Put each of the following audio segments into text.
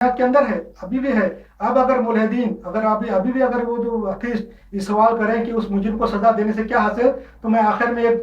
کے اندر ہے، ابھی بھی ہے۔ اب اگر ملحدین اگر ابھی بھی اگر وہ جو ایتھیسٹ یہ سوال کریں کہ اس مجرم کو سزا دینے سے کیا حاصل، تو میں آخر میں ایک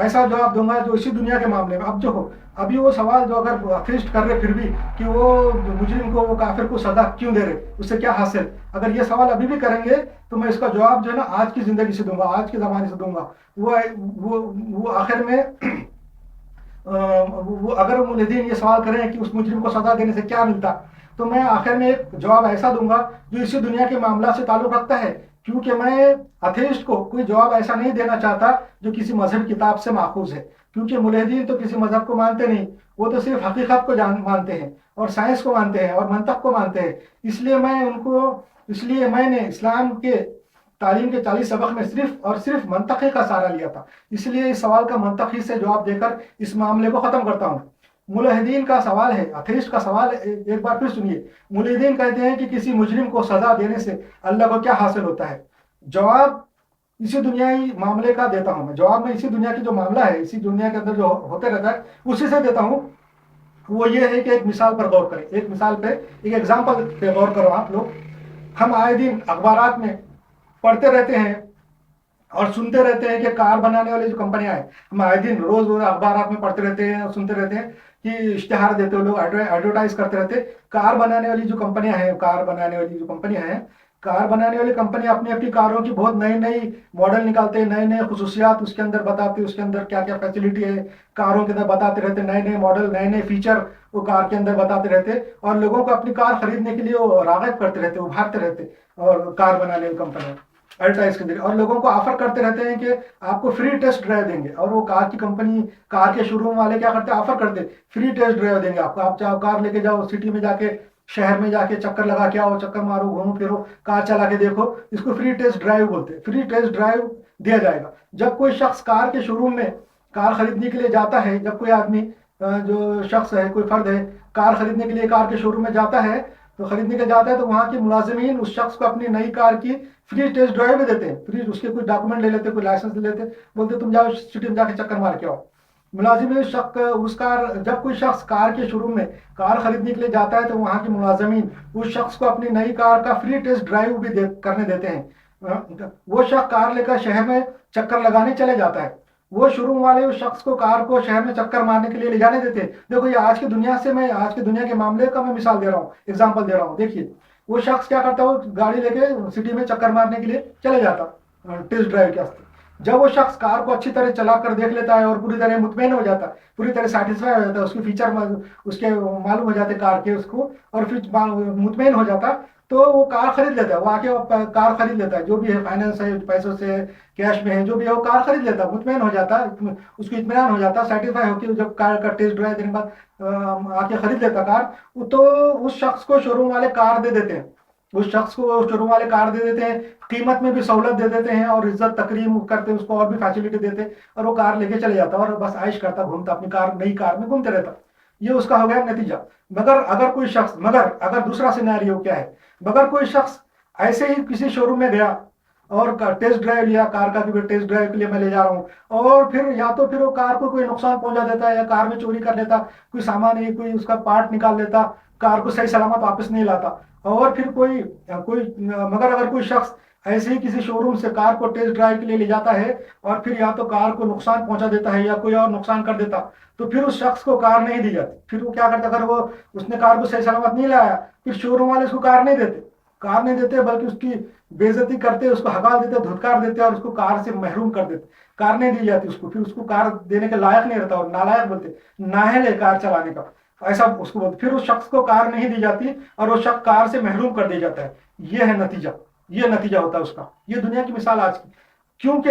ایسا جواب دوں گا جو اسی دنیا کے معاملے میں اب جو ہو، ابھی وہ سوال جو اگر ایتھیسٹ کر رہے پھر بھی کہ وہ مجرم کو، وہ کافر کو سزا کیوں دے رہے، اس سے کیا حاصل، اگر یہ سوال ابھی بھی کریں گے تو میں اس کا جواب جو ہے نا آج کی زندگی سے دوں گا، آج کے زمانے سے دوں گا۔ وہ آخر میں وہ اگر ملحدین یہ سوال کریں کہ اس مجرم کو سزا دینے سے کیا ملتا، تو میں آخر میں ایک جواب ایسا دوں گا جو اسی دنیا کے معاملات سے تعلق رکھتا ہے، کیونکہ میں ایتھیسٹ کو کوئی جواب ایسا نہیں دینا چاہتا جو کسی مذہب کتاب سے ماخوذ ہے، کیونکہ ملحدین تو کسی مذہب کو مانتے نہیں، وہ تو صرف حقیقت کو مانتے ہیں اور سائنس کو مانتے ہیں اور منطق کو مانتے ہیں۔ اس لیے میں نے اسلام کے تعلیم کے 40 سبق میں صرف اور صرف منطقی کا سہارا لیا تھا، اس لیے اس سوال کا منطقی سے جواب دے کر اس معاملے کو ختم کرتا ہوں۔ ملحدین کا سوال ہے، ایتھیسٹ کا سوال ایک بار پھر سنیے۔ ملحدین کہتے ہیں کہ کسی مجرم کو سزا دینے سے اللہ کو کیا حاصل ہوتا ہے؟ جواب اسی دنیائی معاملے کا دیتا ہوں میں، جواب میں اسی دنیا کی جو معاملہ ہے، اسی دنیا کے اندر جو ہوتے رہتا ہے اسی سے دیتا ہوں۔ وہ یہ ہے کہ ایک مثال پر غور کریں، ایک مثال پہ، ایک ایگزامپل پہ غور کرو آپ لوگ۔ ہم آئے دن اخبارات میں پڑھتے رہتے ہیں اور سنتے رہتے ہیں کہ کار بنانے والی جو کمپنیاں ہیں، ہم آئے دن روز اخبارات میں پڑھتے رہتے ہیں اور سنتے رہتے ہیں کہ اشتہار دیتے ہیں لوگ، ایڈورٹائز کرتے رہتے ہیں۔ کار بنانے والی جو کمپنیاں ہیں، کار بنانے والی کمپنیاں اپنی کاروں کی بہت نئی نئی ماڈل نکالتے ہیں، نئے نئے خصوصیات اس کے اندر بتاتے ہیں، اس کے اندر کیا کیا فیسلٹی ہے کاروں کے اندر بتاتے رہتے، نئے نئے ماڈل، نئے نئے فیچر وہ کار کے اندر بتاتے رہتے، اور لوگوں کو اپنی کار خریدنے کے لیے وہ راغب کرتے رہتے، ابھارتے رہتے، اور کار بنانے والی کمپنیاں ایڈورٹائز کے ذریعے، اور لوگوں کو آفر کرتے رہتے ہیں کہ آپ کو فری ٹیسٹ ڈرائیو دیں گے۔ اور وہ کار کی کمپنی، کار کے شو روم والے کیا کرتے ہیں، آفر کرتے فری ٹیسٹ ڈرائیو دیں گے آپ کو، آپ چاہو کار لے کے جاؤ، سٹی میں جا کے، شہر میں جا کے چکر لگا کے آؤ، چکر مارو، گھومو پھرو، کار چلا کے دیکھو، اس کو فری ٹیسٹ ڈرائیو بولتے ہیں۔ فری ٹیسٹ ڈرائیو دیا جائے گا جب کوئی شخص کار کے شو روم میں کار خریدنے کے لیے جاتا ہے، جب کوئی آدمی جو شخص ہے، کوئی فرد ہے، کار خریدنے کے لیے کار کے شو روم میں جاتا ہے، تو وہاں کے ملازمین اس شخص کو اپنی نئی کار کی فری ٹیسٹ ڈرائیو بھی دیتے ہیں، فری اس کے کوئی ڈاکومنٹ لے لیتے، کوئی لائسنس لے لیتے، بولتے تم جاؤ سٹی میں جا کے چکر مار کے آؤ۔ ملازمین جب کوئی شخص کار کے شو روم میں کار خریدنے کے لیے جاتا ہے تو وہاں کے ملازمین اس شخص کو اپنی نئی کار کا فری ٹیسٹ ڈرائیو بھی کرنے دیتے ہیں۔ وہ شخص کار لے کر شہر میں چکر لگانے چلے جاتا ہے، وہ شو روم والے اس شخص کو کار کو شہر میں چکر مارنے کے لیے لے جانے دیتے ہیں۔ دیکھو یہ آج کی دنیا کے معاملے کا میں مثال دے رہا ہوں، ایگزامپل دے رہا ہوں۔ دیکھیے وہ شخص کیا کرتا ہے، وہ گاڑی لے کے سٹی میں چکر مارنے کے لیے چلے جاتا ٹیسٹ ڈرائیو کے واسطے۔ جب وہ شخص کار کو اچھی طرح چلا کر دیکھ لیتا ہے اور پوری طرح مطمئن ہو جاتا ہے، پوری طرح سیٹسفائی ہو جاتا ہے، اس کے فیچر اس کے معلوم ہو جاتے کار کے اس کو، اور پھر مطمئن ہو جاتا، تو وہ کار خرید لیتا ہے، وہ آ کے کار خرید لیتا ہے، جو بھی ہے فائننس ہے، پیسوں سے، کیش میں ہے، جو بھی ہے وہ کار خرید لیتا ہے، مطمئن ہو جاتا ہے، اس کو اطمینان ہو جاتا ہے، سیٹسفائی ہو کے جب کار کا ٹیسٹ ڈرائیو دینے کے بعد آ کے خرید لیتا کار، تو اس شخص کو شو روم والے کار دے دیتے ہیں، قیمت میں بھی سہولت دے دیتے ہیں، اور عزت تکریم کرتے ہیں، اس کو اور بھی فیسلٹی دیتے، اور وہ کار لے کے چلے جاتا اور بس عائش کرتا، گھومتا اپنی نئی کار میں گھومتے رہتا۔ یہ اس کا ہو گیا نتیجہ۔ مگر اگر دوسرا سینیریو کیا ہے، مگر کوئی شخص ایسے ہی کسی شو روم میں گیا اور ٹیسٹ ڈرائیو لیا کار کا، کہ ٹیسٹ ڈرائیو کے لیے میں لے جا رہا ہوں، اور پھر یا تو پھر وہ کار کو کوئی نقصان پہنچا دیتا ہے، یا کار میں چوری کر لیتا، کوئی سامان نہیں، کوئی اس کا پارٹ نکال لیتا، کار کو صحیح سلامت واپس نہیں لاتا، اور پھر مگر اگر کوئی شخص ایسے ہی کسی شو روم سے کار کو ٹیسٹ ڈرائیو کے لیے لے جاتا ہے اور پھر یا تو کار کو نقصان پہنچا دیتا ہے یا کوئی اور نقصان کر دیتا، تو پھر اس شخص کو کار نہیں دی جاتی۔ پھر وہ کیا کرتا، اگر اس نے کار کو صحیح سلامت نہیں لایا، پھر شو روم والے اس کو کار نہیں دیتے بلکہ اس کی بے عزتی کرتے، اس کو ہکال دیتے، دھتکار دیتے، اور اس کو کار سے محروم کر دیتے، کار نہیں دی جاتی اس کو، پھر اس کو کار دینے کے لائق نہیں رہتا، اور نالائق بولتے، نااہل ہے کار چلانے کا، ایسا اس کو بولتے۔ پھر اس شخص کو کار نہیں دی جاتی اور وہ شخص کار سے محروم کر دیا جاتا ہے۔ یہ ہے نتیجہ، یہ نتیجہ ہوتا ہے اس کا۔ یہ دنیا کی مثال آج کی۔ کیوں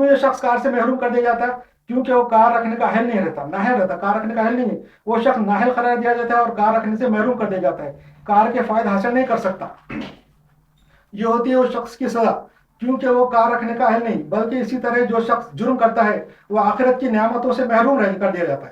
یہ شخص کار سے محروم کر دیا جاتا ہے؟ کیونکہ وہ کار رکھنے کا اہل نہیں رہتا، نااہل رہتا، کار رکھنے کا اہل نہیں ہے، وہ شخص نااہل قرار دیا جاتا ہے اور کار رکھنے سے محروم کر دیا جاتا ہے، کار کے فائدے حاصل نہیں کر سکتا۔ یہ ہوتی ہے اس شخص کی سزا، کیونکہ وہ کار رکھنے کا اہل نہیں، بلکہ اسی طرح جو شخص جرم کرتا ہے وہ آخرت کی نعمتوں سے محروم کر دیا جاتا ہے۔